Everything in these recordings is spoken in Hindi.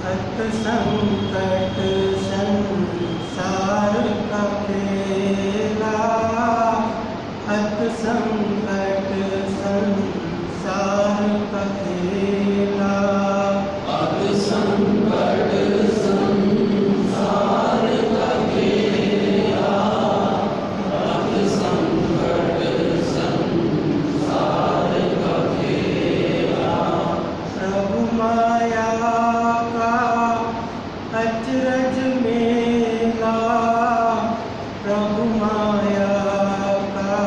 अत संकट संसार का खेला, अत संकट संसार का खेला, अत संकट संसार का खेला, अत संकट संसार का खेला। प्रभु माया का अचरज मेला, प्रभु माया का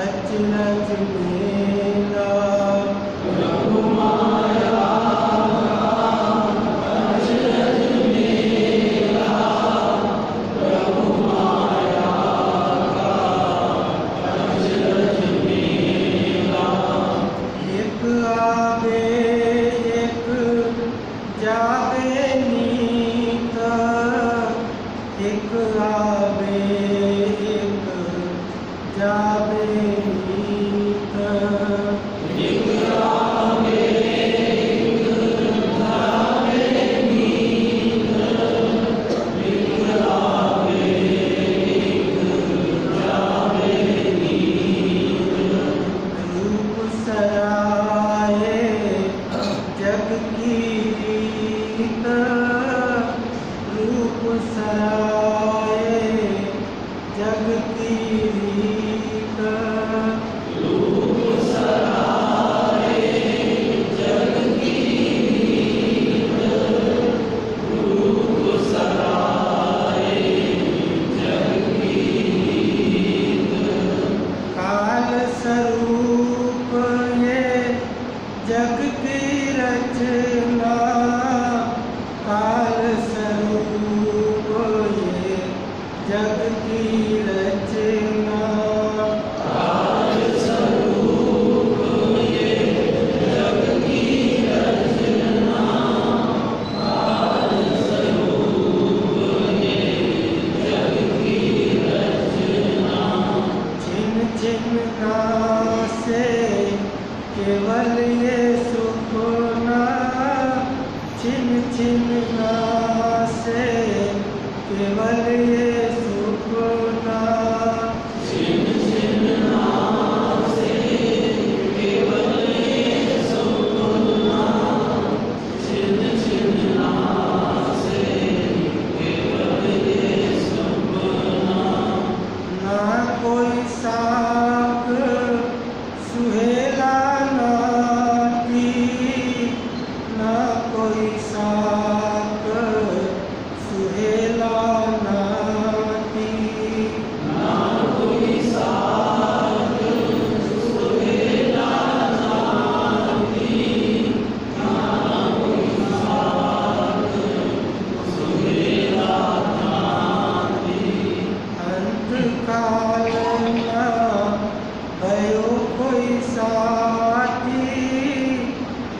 अचरज मेला, प्रभु माया का अचरज मेला, प्रभु माया का अचरज मेला। एक आवे एक जावे नीत, एक आवे एक जावे नीत, एक आवे एक जावे नीत, एक आवे एक जावे नीत। रूप सराये जग की रीत, रूप सराये जग की रीत, रूप सराये जग की रीत, रूप सराये जग की रीत। काल स्वरूप ये जग की रचना, काल स्वरूप ये जग की रचना, काल स्वरूप ये जग की रचना, काल स्वरूप ये जग की रचना। छिन छिन से केवल ये सुखना, छिन छिन से केवल ये सुखना, छिन छिन से केवल ये सुखना, छिन छिन से केवल ये सुखना। ना कोई साक सुहेला नाती, ना कोई साक सुहेला नाती, ना कोई साक सुहेला नाती, ना कोई साक सुहेला नाती। अंत काल ना भयो कोई साथी,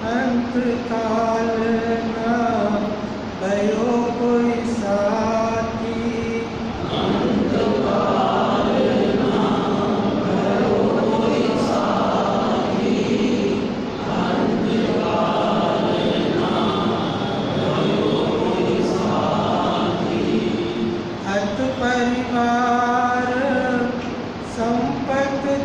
अंत काल ना भयो कोई साथी, अंत काल ना भयो कोई साथी, अंत काल ना भयो कोई साथी। अत परिवार संपतदारी,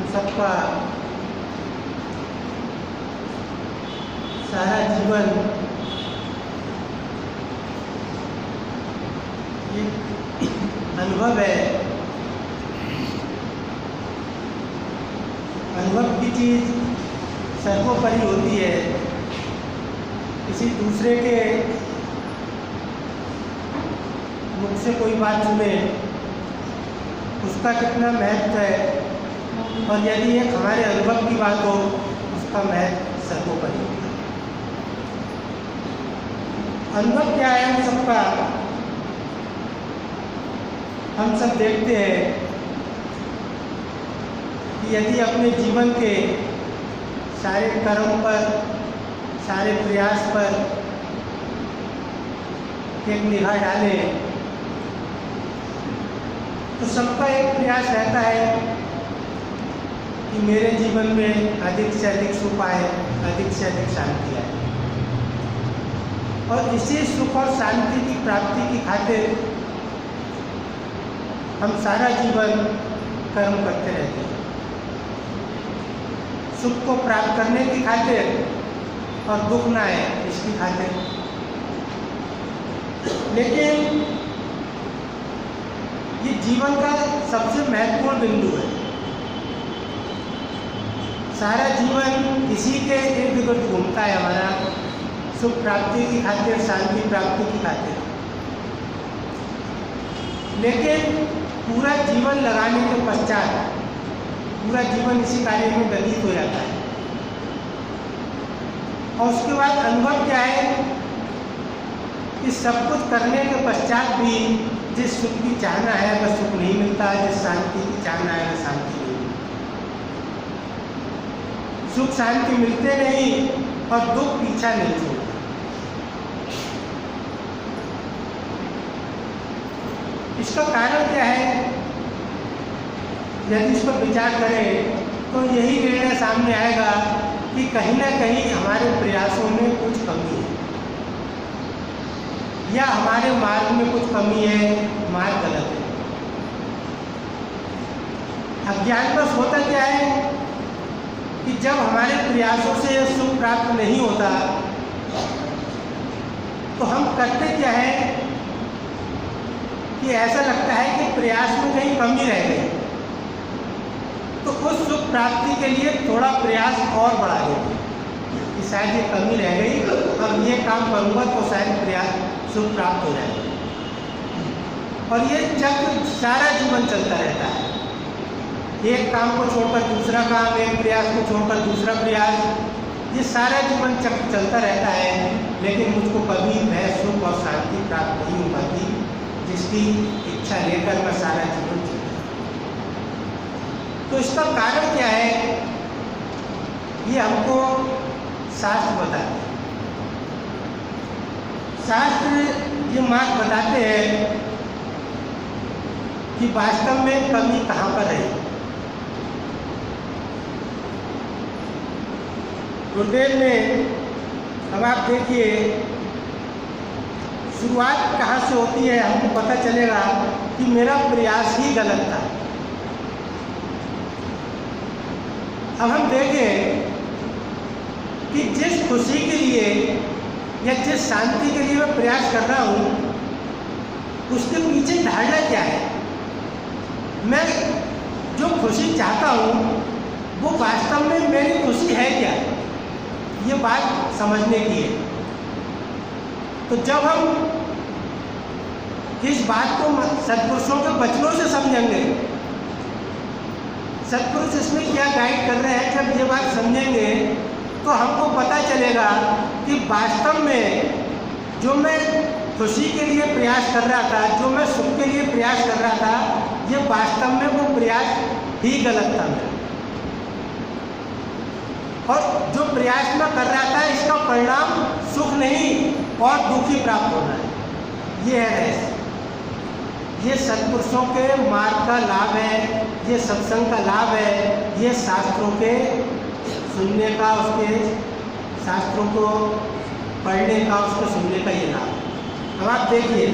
हम सबका सारा जीवन एक अनुभव है। अनुभव की चीज़ सर्वोपरि होती है। किसी दूसरे के मुख से कोई बात सुने, उसका कितना महत्व है, और यदि एक हमारे अनुभव की बात हो, उसका महत्व सर्वोपरि होता है। अनुभव क्या है हम सबका? हम सब देखते हैं कि यदि अपने जीवन के सारे कर्म पर, सारे प्रयास पर एक निगाह डालें, तो सबका एक प्रयास रहता है कि मेरे जीवन में अधिक से अधिक सुख आए, अधिक से अधिक शांति आए। और इसी सुख और शांति की प्राप्ति की खातिर हम सारा जीवन कर्म करते रहते हैं, सुख को प्राप्त करने की खातिर और दुख ना आए इसकी खातिर। लेकिन ये जीवन का सबसे महत्वपूर्ण बिंदु है। सारा जीवन इसी के इर्द गिर्द घूमता है हमारा, सुख प्राप्ति की खातिर, शांति प्राप्ति की खातिर। लेकिन पूरा जीवन लगाने के पश्चात पूरा जीवन इसी कार्य में व्यतीत हो जाता है, और उसके बाद अनुभव क्या है कि सब कुछ करने के पश्चात भी जिस सुख की चाहना है वह सुख नहीं मिलता, जिस शांति की चाहना है वह शांति नहीं मिलती। सुख शांति मिलते नहीं और दुख पीछा नहीं छोड़ता। इसका कारण क्या है? यदि इस पर विचार करें तो यही निर्णय सामने आएगा कि कहीं ना कहीं हमारे प्रयासों में कुछ कमी है, या हमारे मार्ग में कुछ कमी है, मार्ग गलत है। अज्ञानवश होता क्या है कि जब हमारे प्रयासों से सुख प्राप्त नहीं होता तो हम करते क्या है कि ऐसा लगता है कि प्रयास में कहीं कमी रह गई, तो उस सुख प्राप्ति के लिए थोड़ा प्रयास और बढ़ा देते कि शायद ये कमी रह गई, अब ये काम करूँगा तो शायद प्रयास सुख प्राप्त हो जाएगा। और ये चक्र सारा जीवन चलता रहता है। एक काम को छोड़कर दूसरा काम, एक प्रयास को छोड़कर दूसरा प्रयास, ये सारा जीवन चक्र चलता रहता है। लेकिन मुझको कभी वह सुख और शांति प्राप्त नहीं हो पाती जिसकी इच्छा लेकर मैं सारा जीवन चलता। तो इसका कारण क्या है? ये हमको शास्त्र बताते हैं। शास्त्र ये मार्ग बताते हैं कि वास्तव में कमी कहाँ पर है। गुरुदेव ने, अब आप देखिए शुरुआत कहाँ से होती है, हमको पता चलेगा कि मेरा प्रयास ही गलत था। अब हम देखें कि जिस खुशी के लिए या जिस शांति के लिए मैं प्रयास कर रहा हूँ, उसके पीछे धारणा क्या है। मैं जो खुशी चाहता हूँ वो वास्तव में मेरी खुशी है क्या, ये बात समझने की है। तो जब हम इस बात को सत्पुरुषों के वचनों से समझेंगे, सत्पुरुष इसमें क्या गाइड कर रहे हैं, जब ये बात समझेंगे तो हमको पता चलेगा कि वास्तव में जो मैं खुशी के लिए प्रयास कर रहा था, जो मैं सुख के लिए प्रयास कर रहा था, ये वास्तव में वो प्रयास ही गलत था मेरा। और जो प्रयास मैं कर रहा था इसका परिणाम सुख नहीं और दुख ही प्राप्त होना है। ये है रहस्य। ये सत्पुरुषों के मार्ग का लाभ है, ये सत्संग का लाभ है, ये शास्त्रों के सुनने का, उसके शास्त्रों को पढ़ने का, उसको सुनने का ये लाभ। अब आप देखिए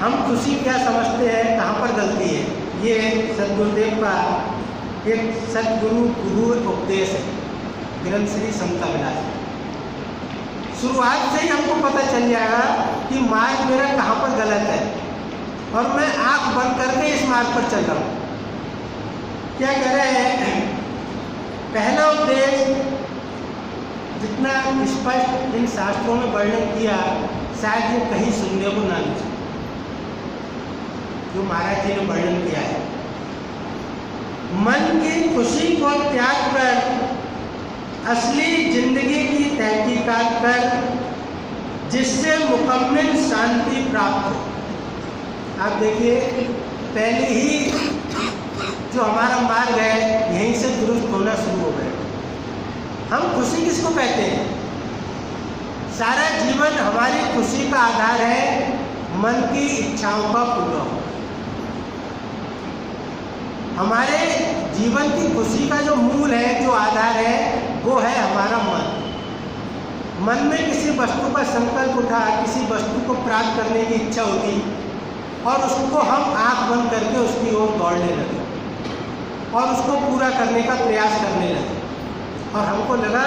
हम खुशी क्या समझते हैं, कहाँ पर गलती है। ये सदगुरुदेव का एक सदगुरु गुरु उपदेश है, ग्रंथ श्री समता विलास। शुरुआत से ही हमको पता चल जाएगा कि मार्ग मेरा कहाँ पर गलत है और मैं आँख बंद करके इस मार्ग पर चल रहा हूँ। क्या कह रहे हैं, पहला उपदेश जितना स्पष्ट इन शास्त्रों में वर्णन किया शायद ये कहीं सुनने को ना मिले, जो महाराज जी ने वर्णन किया है। मन की खुशी को त्याग कर असली जिंदगी की तहकीकात कर, जिससे मुकम्मल शांति प्राप्त हो। आप देखिए, पहले ही जो हमारा मार्ग है यहीं से दुरुस्त होना शुरू हो गया। हम खुशी किसको कहते हैं? सारा जीवन हमारी खुशी का आधार है मन की इच्छाओं का पूरा हो। हमारे जीवन की खुशी का जो मूल है, जो आधार है, वो है हमारा मन। मन में किसी वस्तु का संकल्प उठा, किसी वस्तु को प्राप्त करने की इच्छा होती और उसको हम आंख बंद करके उसकी ओर दौड़ने लगे और उसको पूरा करने का प्रयास करने लगे और हमको लगा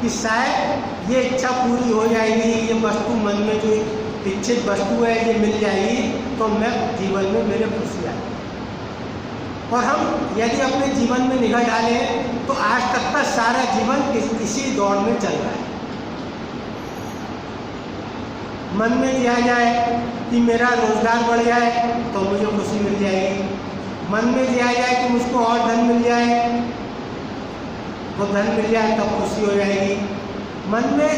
कि शायद ये इच्छा पूरी हो जाएगी, ये वस्तु मन में जो इच्छित वस्तु है ये मिल जाएगी तो मैं जीवन में मेरे खुशी आएगी। और हम यदि अपने जीवन में निगाह डालें तो आज तक का सारा जीवन इसी दौड़ में चल रहा है। मन में दिया जाए कि मेरा रोजगार बढ़ जाए तो मुझे खुशी मिल जाएगी, मन में दिया जाए कि मुझको और धन मिल जाए, वो धन मिल जाए तब खुशी हो जाएगी। मन में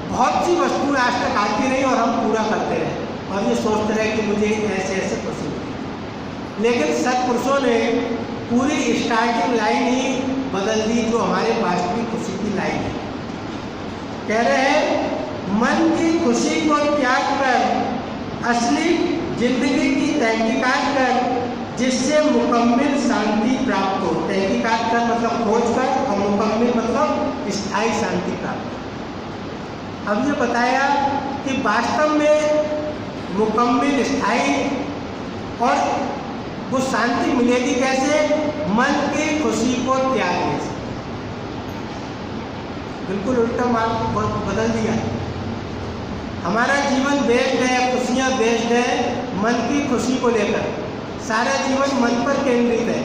बहुत सी वस्तुएं आज तक आती रही और हम पूरा करते रहे और ये सोचते रहे कि मुझे ऐसे ऐसे खुशी मिली। लेकिन सत्पुरुषों ने पूरी स्टार्टिंग लाइन ही बदल दी, जो हमारे वास्तविक खुशी की लाइन है। कह रहे हैं, मन की खुशी को त्याग कर असली जिंदगी की तहकीकात कर, जिससे मुकम्मल शांति प्राप्त हो। तहकीकात कर मतलब खोज कर और मुकम्मल मतलब स्थायी शांति प्राप्त हो। अब ये बताया कि वास्तव में मुकम्मल स्थायी और वो शांति मिलेगी कैसे? मन की खुशी को त्यागने से। बिल्कुल उल्टा मार्ग बदल दिया। हमारा जीवन बेस्ड है, खुशियाँ बेस्ड है मन की खुशी को लेकर, सारा जीवन मन पर केंद्रित है।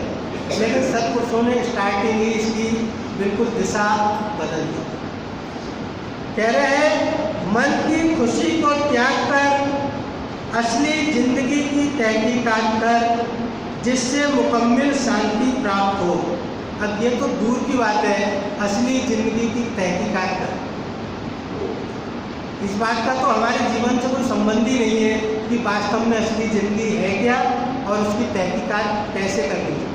लेकिन सत्पुरुषों ने स्टार्टिंग ही इसकी बिल्कुल दिशा बदल दी। कह रहे हैं, मन की खुशी को त्याग कर असली जिंदगी की तहकीकात कर, जिससे मुकम्मल शांति प्राप्त हो। अब ये तो दूर की बात है, असली जिंदगी की तहकीकात कर। इस बात का तो हमारे जीवन से कोई संबंध ही नहीं है कि वास्तव में असली जिंदगी है क्या और उसकी तहकीकात कैसे करनी है।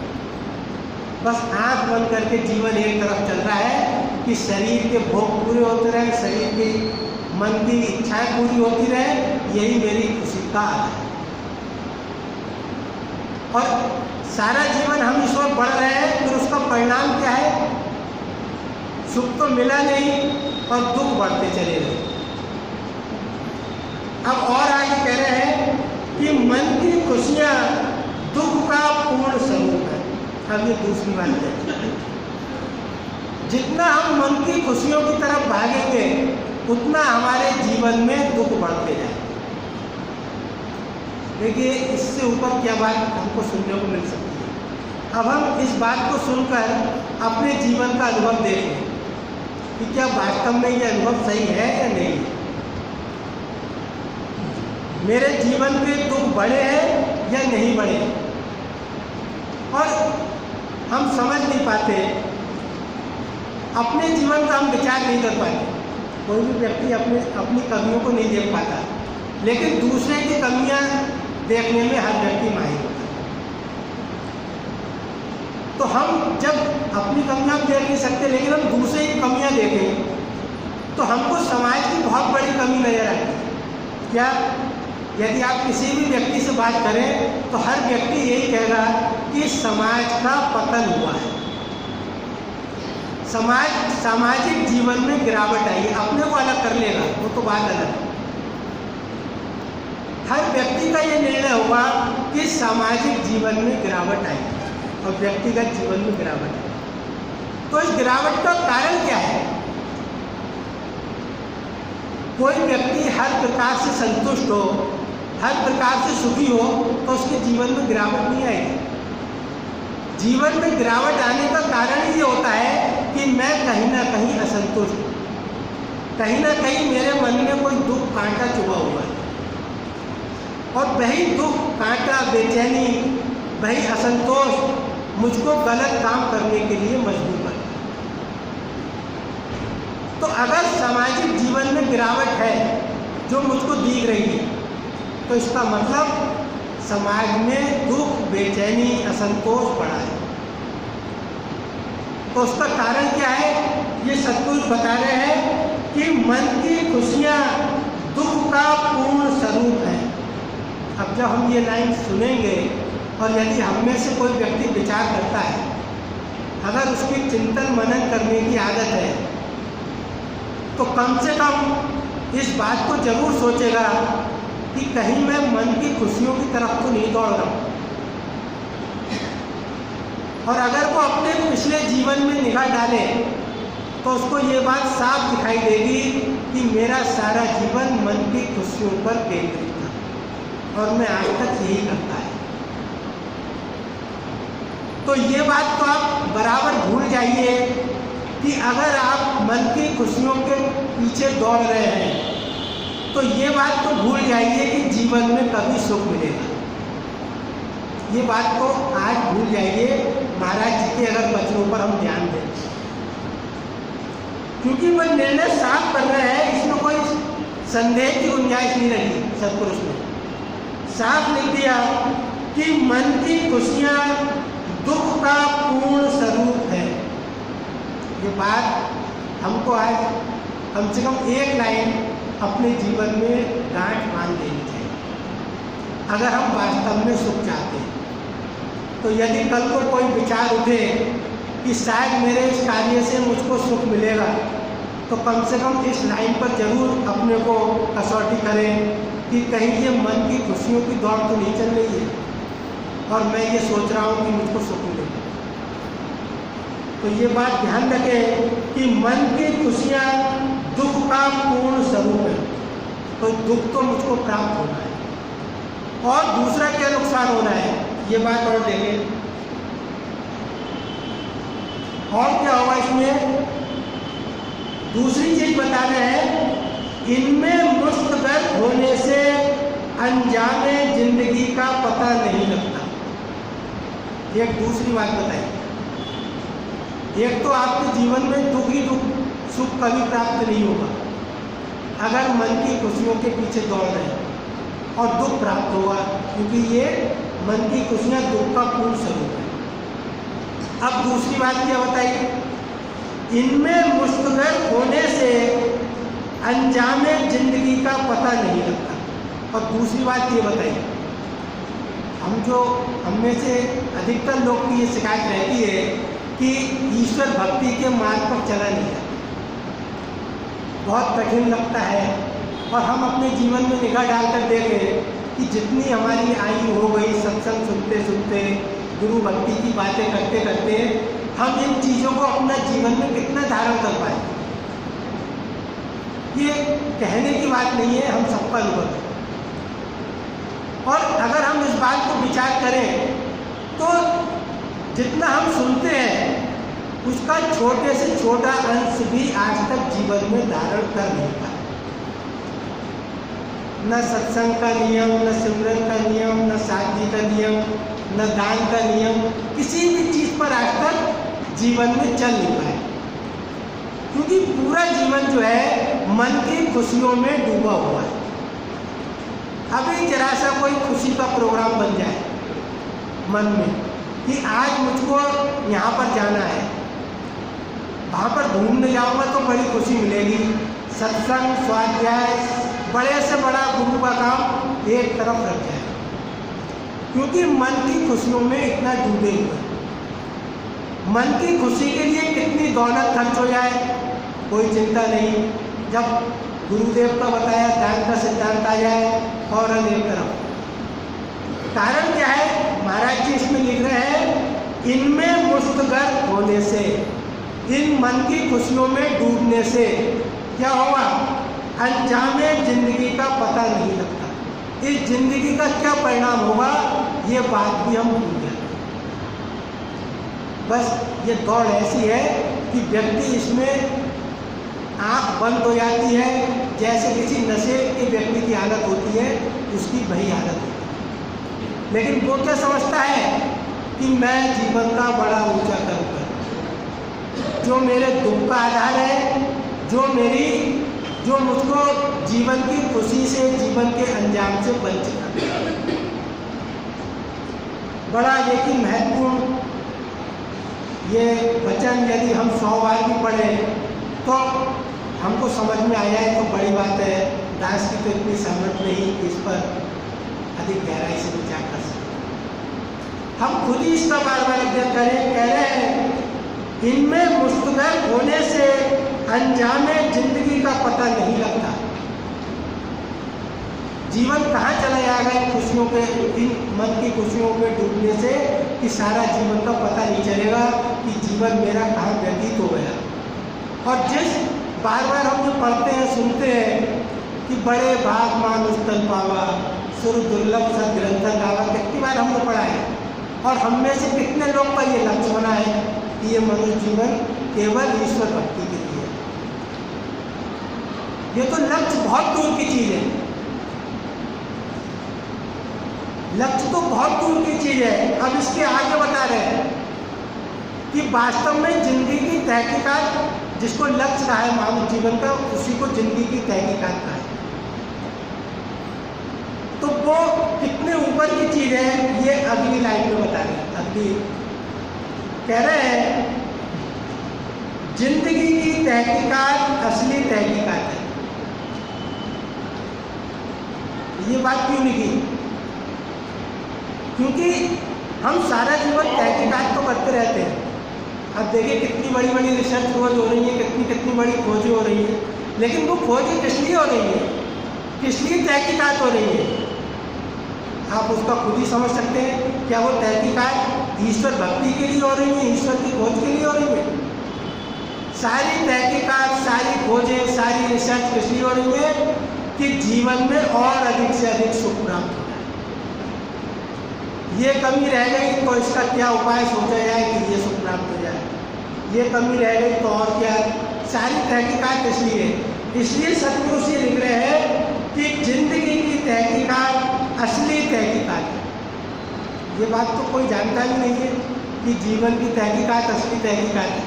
बस आँख बंद करके जीवन एक तरफ चल रहा है कि शरीर के भोग पूरे होते रहे, शरीर की मन की इच्छाएं पूरी होती रहे, यही मेरी खुशी का आधार है। और सारा जीवन हम इस ओर बढ़ रहे हैं, फिर उसका परिणाम क्या है? सुख तो मिला नहीं और दुख बढ़ते चले गए। अब और आगे कह रहे हैं कि मन की खुशियाँ दुख का पूर्ण स्वरूप है। अब ये दूसरी बात है, जितना हम मन की खुशियों की तरफ भागेंगे उतना हमारे जीवन में दुख बढ़ते जाए। देखिए, इससे ऊपर क्या बात हमको सुनने को मिल सकती है। अब हम इस बात को सुनकर अपने जीवन का अनुभव देखें कि क्या वास्तव में ये अनुभव सही है या नहीं है। मेरे जीवन के दुख बढ़े हैं या नहीं बढ़े, और हम समझ नहीं पाते, अपने जीवन का हम विचार नहीं कर पाते। कोई भी व्यक्ति अपनी कमियों को नहीं देख पाता, लेकिन दूसरे की कमियां देखने में हर व्यक्ति माहिर होता है। तो हम जब अपनी कमियां देख नहीं सकते, लेकिन हम दूसरे की कमियां देखें तो हमको समाज की बहुत बड़ी कमी नजर आती है। क्या? यदि आप किसी भी व्यक्ति से बात करें तो हर व्यक्ति यही कहेगा कि समाज का पतन हुआ है, सामाजिक जीवन में गिरावट आई है। अपने को अलग कर लेगा वो तो बात अलग है। हर व्यक्ति का ये निर्णय होगा कि सामाजिक जीवन में गिरावट आएगी और व्यक्तिगत जीवन में गिरावट आएगी। तो इस गिरावट का कारण क्या है? कोई व्यक्ति हर प्रकार से संतुष्ट हो, हर प्रकार से सुखी हो, तो उसके जीवन में गिरावट नहीं आएगी। जीवन में गिरावट आने का कारण ये होता है कि मैं कहीं ना कहीं असंतुष्ट हूँ, कहीं ना कहीं मेरे मन में कोई दुख कांटा चुभा हुआ है, और वही दुख कांटा, बेचैनी, वही असंतोष मुझको गलत काम करने के लिए मजबूर कर। तो अगर सामाजिक जीवन में गिरावट है जो मुझको दिख रही है, तो इसका मतलब समाज में दुख, बेचैनी, असंतोष बढ़ा है। तो उसका कारण क्या है? ये सतगुरु बता रहे हैं कि मन की खुशियाँ दुख का पूर्ण स्वरूप है। अब जब हम ये लाइन सुनेंगे और यदि हम में से कोई व्यक्ति विचार करता है, अगर उसकी चिंतन मनन करने की आदत है, तो कम से कम इस बात को जरूर सोचेगा कि कहीं मैं मन की खुशियों की तरफ तो नहीं दौड़ रहा हूँ। और अगर वो अपने पिछले जीवन में निगाह डाले तो उसको ये बात साफ दिखाई देगी कि मेरा सारा जीवन मन की खुशियों पर केंद्रित था और मैं आज तक यही करता है। तो ये बात तो आप बराबर भूल जाइए कि अगर आप मन की खुशियों के पीछे दौड़ रहे हैं, तो ये बात तो भूल जाइए कि जीवन में कभी सुख मिलेगा। ये बात को आज भूल जाइए, महाराज जी के अगर वचनों पर हम ध्यान दें, क्योंकि वह निर्णय साफ कर रहे हैं, इसमें कोई संदेह की गुंजाइश नहीं रही। सतपुरुष ने साफ लिख दिया कि मन की खुशियाँ दुख का पूर्ण स्वरूप है। ये बात हमको आज कम से कम एक लाइन अपने जीवन में गांठ बांध लेनी चाहिए, अगर हम वास्तव में सुख चाहते हैं। तो यदि कल को कोई विचार उठे कि शायद मेरे इस कार्य से मुझको सुख मिलेगा, तो कम से कम इस लाइन पर जरूर अपने को कसौटी करें कि कहीं ये मन की खुशियों की दौड़ तो नहीं चल रही है और मैं ये सोच रहा हूँ कि मुझको सुख मिलेगा। तो ये बात ध्यान रखें कि मन की खुशियाँ दुख का पूर्ण स्वरूप है। तो दुख तो मुझको प्राप्त होना है, और दूसरा क्या नुकसान होना है, ये बात और देखें। और क्या होगा इसमें? दूसरी चीज बता रहे हैं, इनमें मुस्तगत होने से अंजामे जिंदगी का पता नहीं लगता। एक दूसरी बात बताइए, एक तो आपके जीवन में दुख ही दुख, सुख कभी प्राप्त नहीं होगा अगर मन की खुशियों के पीछे दौड़ रहे हैं, और दुख प्राप्त होगा, क्योंकि ये मन की खुशियाँ दुख का पूर्ण स्वरूप है। अब दूसरी बात क्या बताइए, इनमें मुस्तगत होने से अंजामे जिंदगी का पता नहीं लगता। और दूसरी बात ये बताइए, हम में से अधिकतर लोग की ये शिकायत रहती है कि ईश्वर भक्ति के मार्ग पर चला नहीं जाता, बहुत कठिन लगता है। और हम अपने जीवन में निगाह डालकर देखें कि जितनी हमारी आयु हो गई सत्संग सुनते सुनते, गुरु भक्ति की बातें करते करते, हम इन चीज़ों को अपना जीवन में कितना धारण कर पाए। ये कहने की बात नहीं है, हम सबका अनुभव है। और अगर हम इस बात को विचार करें तो जितना हम सुनते हैं उसका छोटे से छोटा अंश भी आज तक जीवन में धारण कर नहीं पाए। न सत्संग का नियम, न सिमरन का नियम, न सादगी का नियम, न दान का नियम, किसी भी चीज़ पर आज तक जीवन में चल नहीं पाए, क्योंकि पूरा जीवन जो है मन की खुशियों में डूबा हुआ है। अभी जरा सा कोई खुशी का प्रोग्राम बन जाए मन में कि आज मुझको यहाँ पर जाना है, वहाँ पर घूमने जाऊँगा तो बड़ी खुशी मिलेगी, सत्संग, स्वाध्याय, बड़े से बड़ा गुरु का काम एक तरफ रख जाए, क्योंकि मन की खुशियों में इतना डूबे हुए। मन की खुशी के लिए कितनी दौलत खर्च हो जाए कोई चिंता नहीं, जब गुरुदेव का बताया दान का सिद्धांत आ जाए फौरन एक तरफ। कारण क्या है? महाराज जी इसमें लिख रहे हैं, इनमें मुस्तगर्क होने से, इन मन की खुशियों में डूबने से क्या होगा? अंजामे जिंदगी का पता नहीं लगता। इस जिंदगी का क्या परिणाम होगा ये बात भी हम भूल गए। बस ये दौड़ ऐसी है कि व्यक्ति इसमें आँख बंद हो जाती है, जैसे किसी नशे के व्यक्ति की हालत होती है, उसकी वही हालत होती है। लेकिन वो क्या समझता है कि मैं जीवन का बड़ा ऊंचा करूँगा, जो मेरे दुख का आधार है, जो मुझको जीवन की खुशी से, जीवन के अंजाम से वंचित करता है। बड़ा लेकिन महत्वपूर्ण ये वचन यदि हम 100 बार भी पढ़ें तो हमको समझ में आया है तो बड़ी बात है। दास की तो इतनी सामर्थ्य नहीं कि इस पर अधिक गहराई से विचार कर सकें। हम खुद ही इसका बार बार अध्ययन करें। कह रहे हैं, इनमें मुस्तगर्क होने से अंजामे जिंदगी का पता नहीं लगता। जीवन कहाँ चला जाएगा इन खुशियों पे, इन मन की खुशियों पे डूबने से, कि सारा जीवन का पता नहीं चलेगा कि जीवन मेरा कहाँ व्यतीत हो गया। और जिस बार बार हम जो पढ़ते हैं, सुनते हैं कि बड़े भाग मानुष तन पावा, सुर दुर्लभ सद ग्रंथन गावा, कितनी बार हमने पढ़ा है। और हम में से कितने लोग का ये लक्ष्य बना है कि ये मनुष्य जीवन केवल ईश्वर भक्ति के लिए है। ये तो लक्ष्य बहुत दूर की चीज है, लक्ष्य तो बहुत दूर की चीज है। अब इसके आगे बता रहे हैं कि वास्तव में जिंदगी की तहकीकात, जिसको लक्ष्य कहा है मानव जीवन का, उसी को जिंदगी की तहकीकात कहा है। तो वो कितने ऊपर की चीज है ये अगली लाइन में बता रहे हैं। अगली कह रहे हैं, जिंदगी की तहकीकात असली तहकीकात है। ये बात क्यों लिखी? क्योंकि हम सारा जीवन तहकीकात तो करते रहते हैं। अब देखिए कितनी बड़ी बड़ी रिसर्च खोज हो रही है, कितनी बड़ी खोजें हो रही है, लेकिन वो खोजें किस लिए हो रही है, किस लिए तहकीकात हो रही है? आप उसका खुद ही समझ सकते हैं। क्या वो तहकीकात ईश्वर भक्ति के लिए हो रही है, ईश्वर की खोज के लिए हो रही है? सारी तहकीकात, सारी खोजें, सारी रिसर्च किस लिए हो रही है? कि जीवन में और अधिक से अधिक सुख प्राप्त हो। ये कमी रह गई तो इसका क्या उपाय सोचा जाए कि ये सुख प्राप्त हो जाए। ये कमी रह गई तो और क्या? सारी तहकीकात इसलिए सतगुरु से लिख रहे हैं कि जिंदगी की तहकीकात असली तहकीकात है। ये बात तो कोई जानता ही नहीं है कि जीवन की तहकीकात असली तहकीकात है।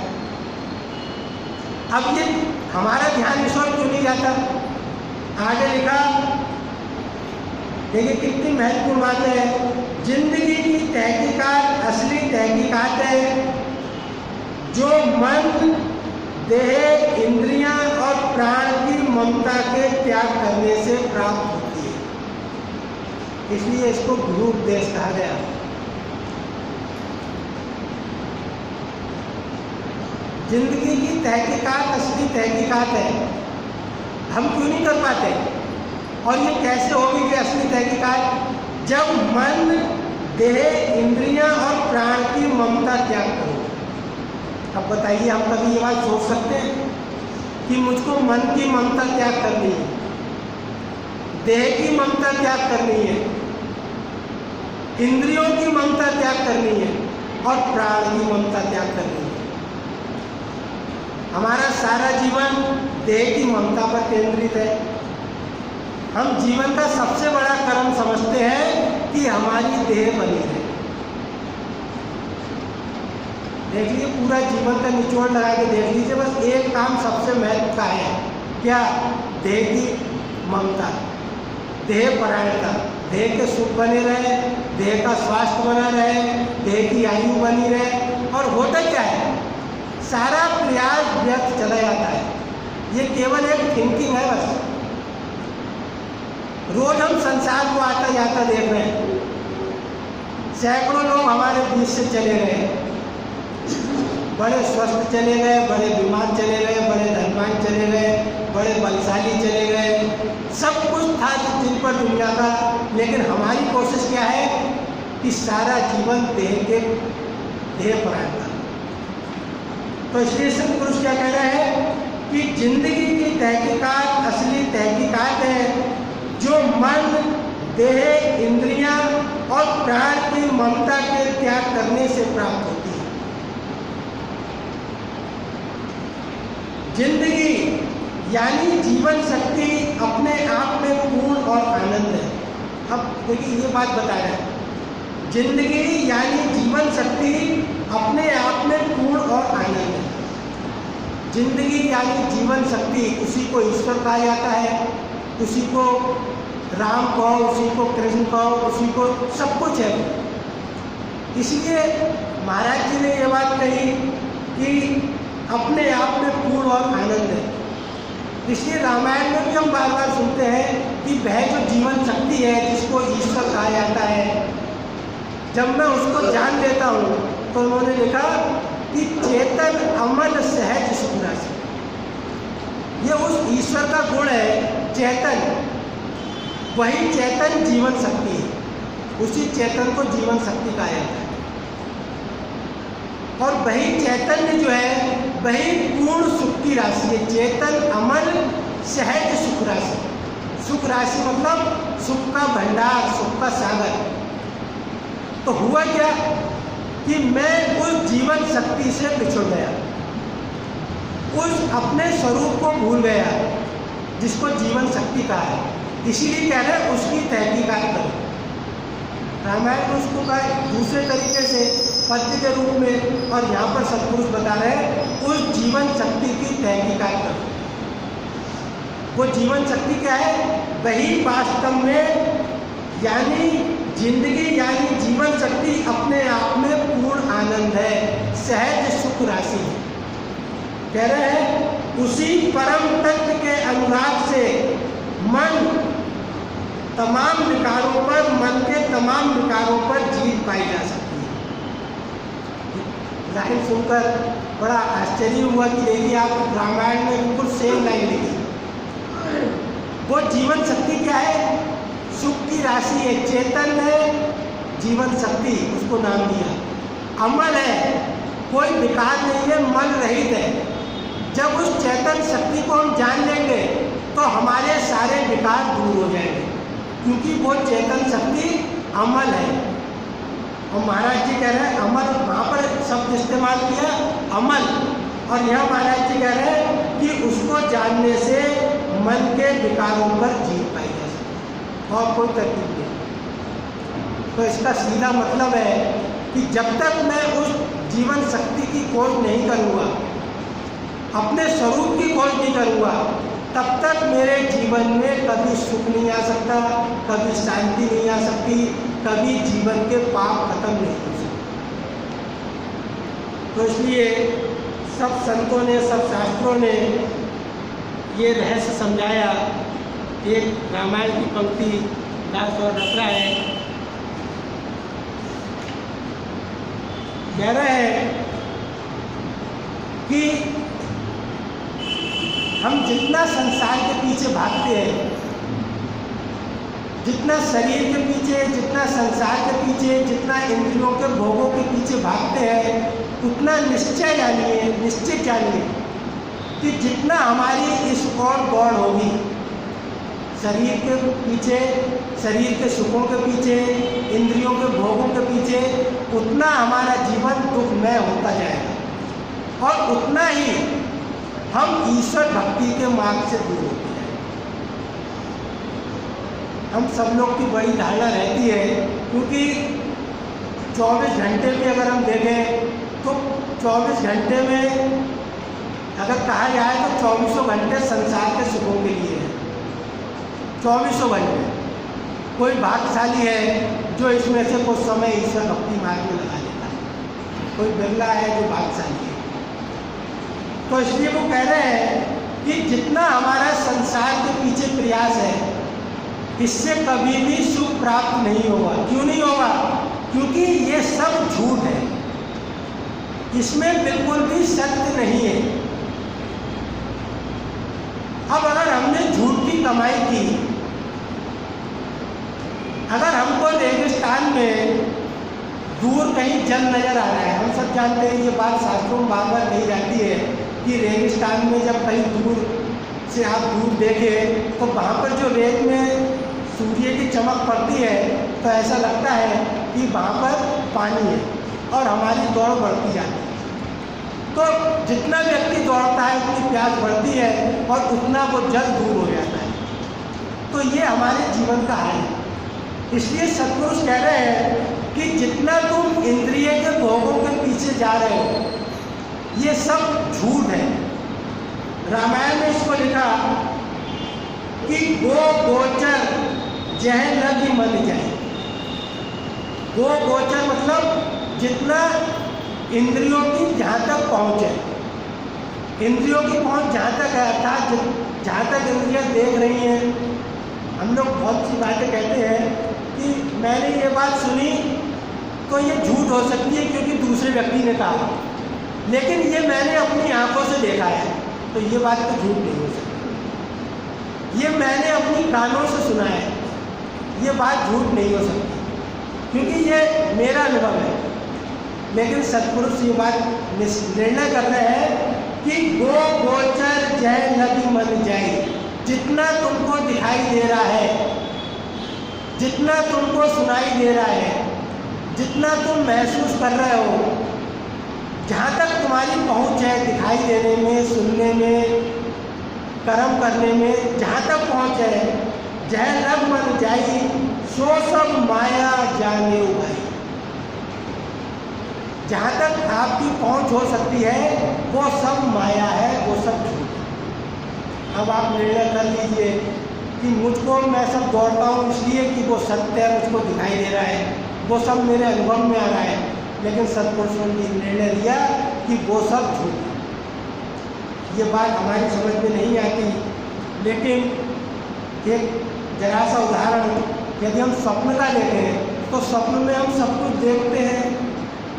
अब ये हमारा ध्यान इस ओर क्यों नहीं जाता? आगे लिखा, देखिए कितनी महत्वपूर्ण बात है। जिंदगी की तहकीकात असली तहकीकात है जो मन, देह, इंद्रियां और प्राण की ममता के त्याग करने से प्राप्त होती है। इसलिए इसको गुरु उपदेश कहा गया। जिंदगी की तहकीकात असली तहकीकात है। हम क्यों नहीं कर पाते? और ये कैसे होगी कि असली तहकीकात? जब मन, देह, इंद्रियां और प्राण की ममता त्याग करो। अब बताइए, हम कभी ये बात सोच सकते हैं कि मुझको मन की ममता त्याग करनी है, देह की ममता त्याग करनी है, इंद्रियों की ममता त्याग करनी है और प्राण की ममता त्याग करनी है? हमारा सारा जीवन देह की ममता पर केंद्रित है। हम जीवन का सबसे बड़ा कर्म समझते हैं कि हमारी देह बनी है। देख लीजिए, पूरा जीवन का निचोड़ लगा के देख लीजिए, बस एक काम सबसे महत्व का है। क्या? देह की ममता, देह परायणता, देह के सुख बने रहे, देह का स्वास्थ्य बना रहे, देह की आयु बनी रहे। और होता क्या है? सारा प्रयास व्यर्थ चला जाता है। ये केवल एक थिंकिंग है बस। रोज हम संसार को आता जाता देख रहे हैं, सैकड़ों लोग हमारे बीच से चले गए, बड़े स्वस्थ चले गए, बड़े बीमार चले गए, बड़े धनवान चले गए, बड़े बलशाली चले गए, सब कुछ था जिन पर दुनिया का। लेकिन हमारी कोशिश क्या है कि सारा जीवन देह पर आएगा। तो इसलिए संत पुरुष क्या कह रहे हैं कि जिंदगी की तहकीकात असली तहकीकात है जो मन, देह, इंद्रियां और प्राण की ममता के त्याग करने से प्राप्त होती है। जिंदगी यानी जीवन शक्ति अपने आप में पूर्ण और आनंद है। अब देखिए ये बात बता रहे हैं, जिंदगी यानी जीवन शक्ति अपने आप में पूर्ण और आनंद है। जिंदगी यानी जीवन शक्ति, उसी को ईश्वर कहा जाता है, उसी को राम कहो, उसी को कृष्ण कहो, उसी को सब कुछ है। इसलिए महाराज जी ने ये बात कही कि अपने आप में पूर्ण और आनंद है। इसलिए रामायण में भी हम बार बार सुनते हैं कि वह जो जीवन शक्ति है जिसको ईश्वर कहा जाता है, जब मैं उसको जान लेता हूँ तो उन्होंने लिखा कि चेतन अमल सहज सुखना से, ये उस ईश्वर का गुण है चेतन, वही चेतन जीवन शक्ति है, उसी चेतन को जीवन शक्ति कहा जाता है। और वही चैतन्य जो है वही पूर्ण सुख की राशि है। चेतन अमल सहज सुख राशि, सुख राशि मतलब सुख का भंडार, सुख का सागर। तो हुआ क्या कि मैं उस जीवन शक्ति से बिछुड़ गया, उस अपने स्वरूप को भूल गया जिसको जीवन शक्ति कहा है। इसीलिए कह रहे हैं उसकी तहकीकात करो। रामायण में उसको कहा दूसरे तरीके से पद्य के रूप में, और यहाँ पर सतपुरुष बता रहे हैं उस जीवन शक्ति की तहकीकात करो। वो जीवन शक्ति क्या है? वही वास्तव में यानी जिंदगी यानी जीवन शक्ति अपने आप में पूर्ण आनंद है, सहज सुख राशि है। कह रहे हैं उसी परम तत्व के अनुराग से मन तमाम विकारों पर, मन के तमाम विकारों पर जीत पाई जा सकती है। लाइन सुनकर बड़ा आश्चर्य हुआ कि देखिए आप रामायण में बिल्कुल सेम लाइन लिखी। वो जीवन शक्ति क्या है? सुख की राशि है, चेतन है, जीवन शक्ति उसको नाम दिया। अमल है, कोई विकार नहीं है, मन रहित है। जब उस चेतन शक्ति को हम जान लेंगे तो हमारे सारे विकार दूर हो जाएंगे, क्योंकि वो चेतन शक्ति अमल है। और महाराज जी कह रहे हैं अमल, वहाँ पर शब्द इस्तेमाल किया अमल, और यहाँ महाराज जी कह रहे हैं कि उसको जानने से मन के विकारों पर जीत पाई जा सकती, और कोई तरकीब नहीं। तो इसका सीधा मतलब है कि जब तक मैं उस जीवन शक्ति की खोज नहीं करूँगा, अपने स्वरूप की खोज नहीं करूँगा, तब तक मेरे जीवन में कभी सुख नहीं आ सकता, कभी शांति नहीं आ सकती, कभी जीवन के पाप खत्म नहीं हो सकते। तो इसलिए सब संतों ने, सब शास्त्रों ने ये रहस्य समझाया। एक रामायण की पंक्ति दास और रच रहा है, कह रहे हैं कि हम जितना संसार के पीछे भागते हैं, जितना शरीर के पीछे, जितना संसार के पीछे, जितना इंद्रियों के भोगों के पीछे भागते हैं, उतना निश्चय जानिए, निश्चित जानिए कि जितना हमारी इस ओर दौड़ होगी, शरीर के पीछे, शरीर के सुखों के पीछे, इंद्रियों के भोगों के पीछे, उतना हमारा जीवन दुखमय होता जाएगा, और उतना ही हम ईश्वर भक्ति के मार्ग से दूर होते हैं। हम सब लोग की बड़ी धारणा रहती है, क्योंकि 24 घंटे में अगर हम देखें तो 24 घंटे में अगर कहा जाए तो 24 घंटे संसार के सुखों के लिए है। 24 घंटे कोई भाग्यशाली है जो इसमें से कुछ समय ईश्वर भक्ति मार्ग में लगा लेता है, कोई बिरला है जो भाग्यशाली है। तो इसलिए वो कह रहे हैं कि जितना हमारा संसार के पीछे प्रयास है, इससे कभी भी सुख प्राप्त नहीं होगा। क्यों नहीं होगा? क्योंकि ये सब झूठ है। इसमें बिल्कुल भी सत्य नहीं है। अब अगर हमने झूठ की कमाई की, अगर हमको रेगिस्तान में दूर कहीं जल नजर आ रहा है, हम सब जानते हैं ये बात शास्त्रों में बार बार कही जाती है कि रेगिस्तान में जब कहीं दूर से आप दूर देखें तो वहाँ पर जो रेत में सूर्य की चमक पड़ती है तो ऐसा लगता है कि वहाँ पर पानी है और हमारी दौड़ बढ़ती जाती है। तो जितना व्यक्ति दौड़ता है उतनी प्यास बढ़ती है और उतना वो जल दूर हो जाता है। तो ये हमारे जीवन का हाल है। इसलिए सतपुरुष कह रहे हैं कि जितना तुम इंद्रिय के भोगों के पीछे जा रहे हो ये सब झूठ है। रामायण में इसको लिखा कि गो गोचर जह लगी मन जाए। गो गोचर मतलब जितना इंद्रियों की जहाँ तक पहुँच है, इंद्रियों की पहुँच जहाँ तक है, अर्थात जहाँ तक इंद्रियाँ देख रही हैं। हम लोग बहुत सी बातें कहते हैं कि मैंने ये बात सुनी तो ये झूठ हो सकती है क्योंकि दूसरे व्यक्ति ने कहा, लेकिन ये मैंने अपनी आंखों से देखा है तो ये बात तो झूठ नहीं हो सकती। ये मैंने अपनी कानों से सुना है, ये बात झूठ नहीं हो सकती क्योंकि ये मेरा अनुभव है। लेकिन सतपुरुष ये बात निर्णय कर रहे हैं कि गो गोचर जय लगी मन जाए। जितना तुमको दिखाई दे रहा है, जितना तुमको सुनाई दे रहा है, जितना तुम महसूस कर रहे हो, जहाँ तक तुम्हारी पहुँच है दिखाई देने में, सुनने में, कर्म करने में, जहाँ तक पहुँच है, जह लग मन जाई सो सब माया जाने भाई। जहाँ तक आपकी पहुँच हो सकती है वो सब माया है, वो सब झूठ है। अब आप निर्णय कर लीजिए कि मुझको मैं सब दौड़ता हूँ इसलिए कि वो सत्य है, मुझको दिखाई दे रहा है, वो सब मेरे अनुभव में आ रहा है। लेकिन सत्पुरुषों ने निर्णय लिया कि वो सब झूठ है। ये बात हमारी समझ में नहीं आती। लेकिन एक जरा सा उदाहरण, यदि हम स्वप्न का देखें तो स्वप्न में हम सब कुछ देखते हैं,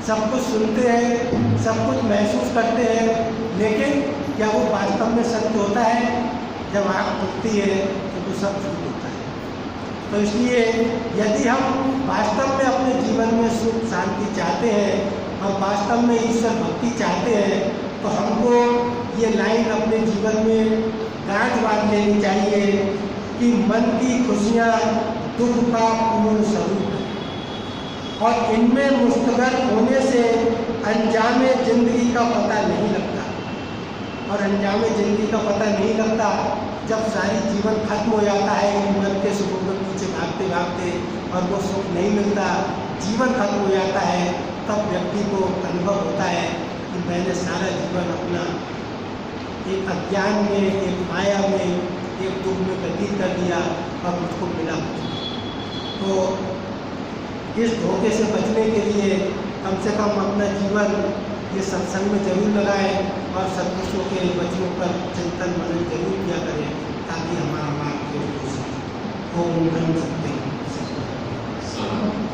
सब कुछ सुनते हैं, सब कुछ महसूस करते हैं, लेकिन क्या वो वास्तव में सत्य होता है? जब आँख खुलती है तो वो सब झूठ होता है। तो इसलिए यदि हम वास्तव में अपने जीवन में सुख शांति चाहते हैं और वास्तव में ईश्वर भक्ति चाहते हैं तो हमको ये लाइन अपने जीवन में गांठ बांध लेनी चाहिए कि मन की खुशियाँ दुख का पूर्ण स्वरूप है और इनमें मुस्तगर होने से अंजामे जिंदगी का पता नहीं लगता। और अंजामे जिंदगी का पता नहीं लगता जब सारी जीवन खत्म हो जाता है इन मन के सुखों के पीछे भागते भागते और वो सुख नहीं मिलता, जीवन खत्म हो जाता है, तब व्यक्ति को अनुभव होता है कि मैंने सारा जीवन अपना एक अज्ञान में, एक माया में, एक दुख में व्यतीत कर दिया और मुझको मिला। तो इस धोखे से बचने के लिए कम से कम अपना जीवन ये सत्संग में जरूर लगाएं और सत्पुरुषों के वचनों पर चिंतन मनन जरूर किया करें ताकि हमारा मार्ग हो सके। ओम नमः शिवाय।